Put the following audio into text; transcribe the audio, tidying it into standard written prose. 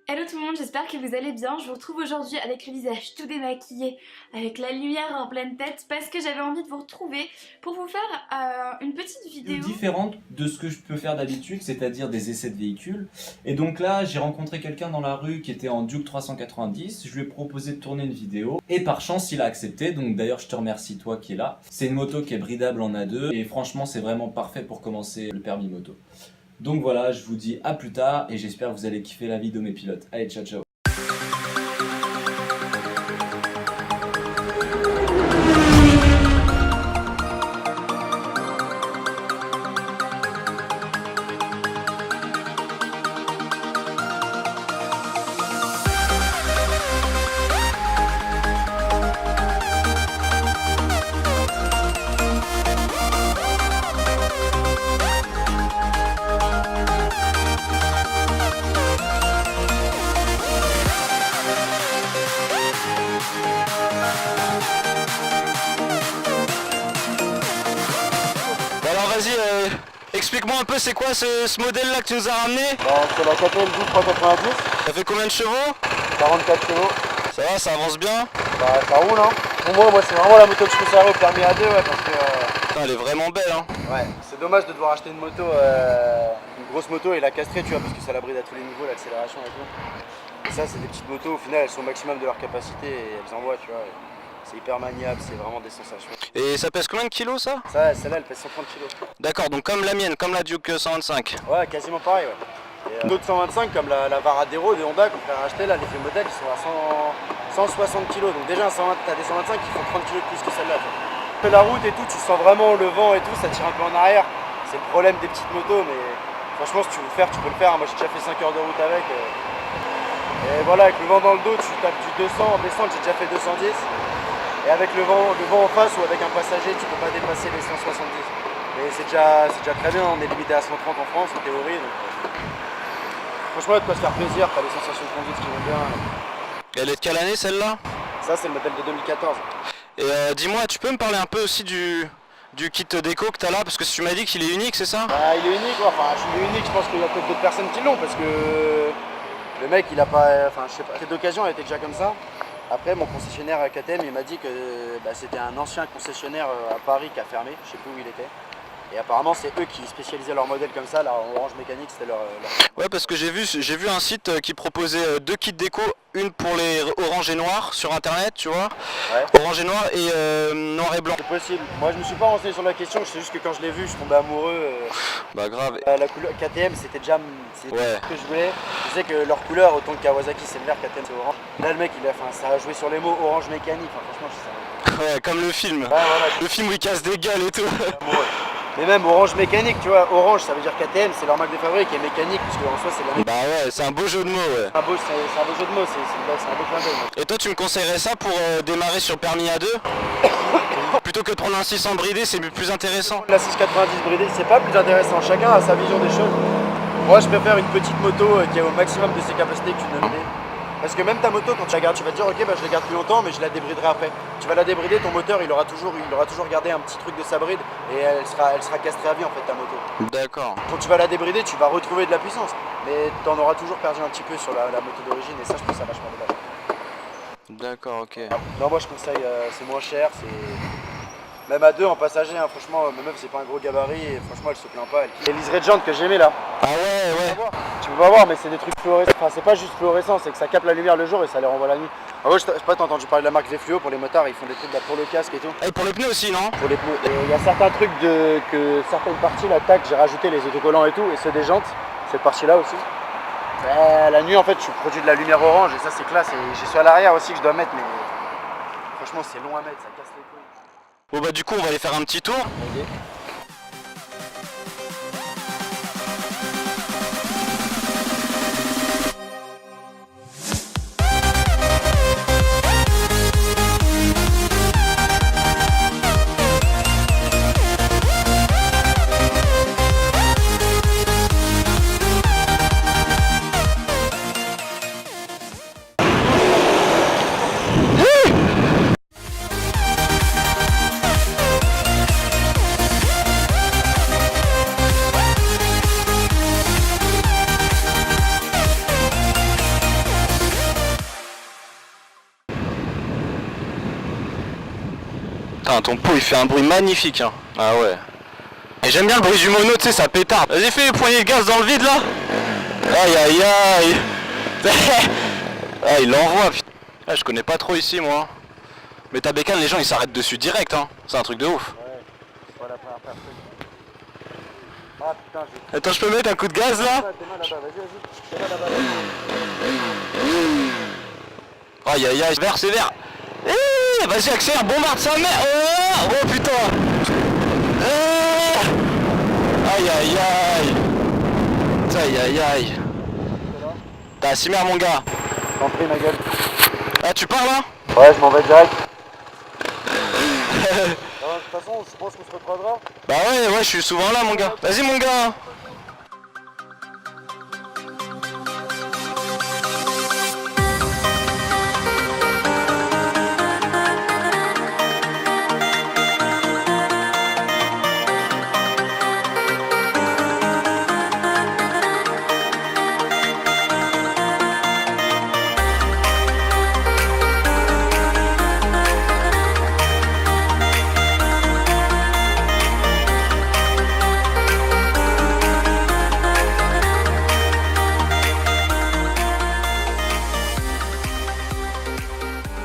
Hello tout le monde, j'espère que vous allez bien. Je vous retrouve aujourd'hui avec le visage tout démaquillé, avec la lumière en pleine tête, parce que j'avais envie de vous retrouver pour vous faire une petite vidéo. Différente de ce que je peux faire d'habitude, c'est-à-dire des essais de véhicules. Et donc là, j'ai rencontré quelqu'un dans la rue qui était en Duke 390. Je lui ai proposé de tourner une vidéo. Et par chance, il a accepté. Donc d'ailleurs, je te remercie, toi qui es là. C'est une moto qui est bridable en A2. Et franchement, c'est vraiment parfait pour commencer le permis moto. Donc voilà, je vous dis à plus tard. Et j'espère que vous allez kiffer la vidéo mes pilotes. Allez, ciao, ciao. Alors vas-y, explique-moi un peu c'est quoi ce modèle là que tu nous as ramené. C'est la KTM Duke 390, Ça fait combien de chevaux? 44 kg. Ça va, ça avance bien? Bah ça roule hein. Pour moi c'est vraiment la moto que je conserve au permis A2 ouais, parce que Putain, elle est vraiment belle hein. ouais, c'est dommage de devoir acheter une moto, une grosse moto et la castrer tu vois parce que ça la bride à tous les niveaux, l'accélération et tout. Et ça c'est des petites motos, au final elles sont au maximum de leur capacité et elles envoient tu vois. C'est hyper maniable, c'est vraiment des sensations. Et ça pèse combien de kilos ça? Ça, celle-là elle pèse 130 kg. D'accord, donc comme la mienne, comme la Duke 125. Ouais, quasiment pareil ouais. Et d'autres 125 comme la Varadero de Honda qu'on pourrait racheter là, les vieux modèles ils sont à 160 kg. Donc déjà t'as des 125 qui font 30 kg de plus que celle-là. Tu fais la route et tout, tu sens vraiment le vent et tout, ça tire un peu en arrière. C'est le problème des petites motos, mais franchement si tu veux le faire, tu peux le faire. Moi j'ai déjà fait 5 heures de route avec. Et voilà, avec le vent dans le dos, tu tapes du 200 en descente, j'ai déjà fait 210. Et avec le vent en face ou avec un passager, tu peux pas dépasser les 170. Mais c'est déjà très bien, on est limité à 130 en France en théorie. Donc, franchement, il y a de quoi se faire plaisir, t'as les sensations de conduite qui vont bien. Elle est de quelle année celle-là? Ça, c'est le modèle de 2014. Et dis-moi, tu peux me parler un peu aussi du kit déco que t'as là? Parce que tu m'as dit qu'il est unique, c'est ça? Bah, il est unique, enfin, il est unique, je pense qu'il y a peut-être d'autres personnes qui l'ont parce que le mec, il a pas. Enfin, je sais pas, cette occasion, elle était déjà comme ça. Après, mon concessionnaire à KTM, il m'a dit que c'était un ancien concessionnaire à Paris qui a fermé, je sais plus où il était. Et apparemment, c'est eux qui spécialisaient leur modèle comme ça, là, en Orange Mécanique, c'était leur... Ouais, parce que j'ai vu un site qui proposait deux kits déco, une pour les orange et noir sur internet, tu vois. Ouais. Orange et noir et noir et blanc. C'est possible. Moi, je me suis pas renseigné sur la question, c'est juste que quand je l'ai vu, je suis tombé amoureux. Bah grave. La couleur KTM, c'était déjà Ouais. ce que je voulais. Je sais que leur couleur, autant que Kawasaki, c'est le vert, KTM, c'est orange. Là, le mec, ça a joué sur les mots Orange Mécanique. Enfin, franchement, je sais. Ouais, comme le film. Ouais, voilà. Le film où il casse des gueules et tout. Amoureux. Mais même Orange Mécanique, tu vois, Orange, ça veut dire KTM, c'est leur marque de fabrique, et mécanique, puisque en soi, c'est la Bah ouais, c'est un beau jeu de mots, ouais. c'est un beau jeu de mots, c'est un beau clin d'œil. Et toi, tu me conseillerais ça pour démarrer sur permis A2? Plutôt que de prendre un 600 bridé, c'est plus intéressant. La 690 bridée, c'est pas plus intéressant, chacun a sa vision des choses. Moi, je préfère une petite moto qui a au maximum de ses capacités qu'une bridée. Parce que même ta moto, quand tu la gardes, tu vas te dire ok, bah, je la garde plus longtemps, mais je la débriderai après. Tu vas la débrider, ton moteur, il aura toujours gardé un petit truc de sa bride et elle sera castrée à vie en fait, ta moto. D'accord. Quand tu vas la débrider, tu vas retrouver de la puissance, mais tu en auras toujours perdu un petit peu sur la moto d'origine et ça, je trouve ça vachement dommage. D'accord, ok. Non, moi je conseille, c'est moins cher, c'est. Même à deux en passager, hein, franchement, ma meuf c'est pas un gros gabarit et franchement elle se plaint pas. Les liserés de jantes que j'ai mis là. Ah ouais, ouais. Tu peux pas voir, mais c'est des trucs fluorescents. Enfin, c'est pas juste fluorescent, c'est que ça capte la lumière le jour et ça les renvoie la nuit. En gros, je sais pas, t'as entendu parler de la marque Vfluo pour les motards, ils font des trucs là pour le casque et tout. Et pour les pneus aussi, non? Pour les pneus. Et il y a certains trucs que certaines parties, là, tac, j'ai rajouté les autocollants et tout, et ceux des jantes, cette partie-là aussi. La nuit, en fait, tu produis de la lumière orange et ça, c'est classe. Et j'ai ceux à l'arrière aussi que je dois mettre, mais franchement, c'est long à mettre, ça casse les couilles. Bon bah du coup, on va aller faire un petit tour. Ok. Putain, ton pot il fait un bruit magnifique hein. Ah ouais. Et j'aime bien le bruit du mono, tu sais, ça pétarde. Vas-y, fais les poignées de gaz dans le vide là. Aïe aïe aïe. Ah, il l'envoie, putain. Ah, je connais pas trop ici moi. Mais ta bécane, les gens ils s'arrêtent dessus direct hein. C'est un truc de ouf. Ouais, c'est pas la première personne. Ah putain, j'ai... Attends, je peux mettre un coup de gaz là? T'es mal là-bas, vas-y, t'es mal là-bas. Aïe aïe aïe, vert, c'est vert. Eh, vas-y, accélère, bombarde sa mère. Oh, oh putain. Aïe aïe aïe. Aïe aïe aïe. T'as à 6 mères mon gars. T'en prie ma gueule. Ah, tu pars là? Ouais, je m'en vais direct. De toute façon, je pense qu'on se recroisera. Bah ouais, je suis souvent là mon gars. Vas-y mon gars.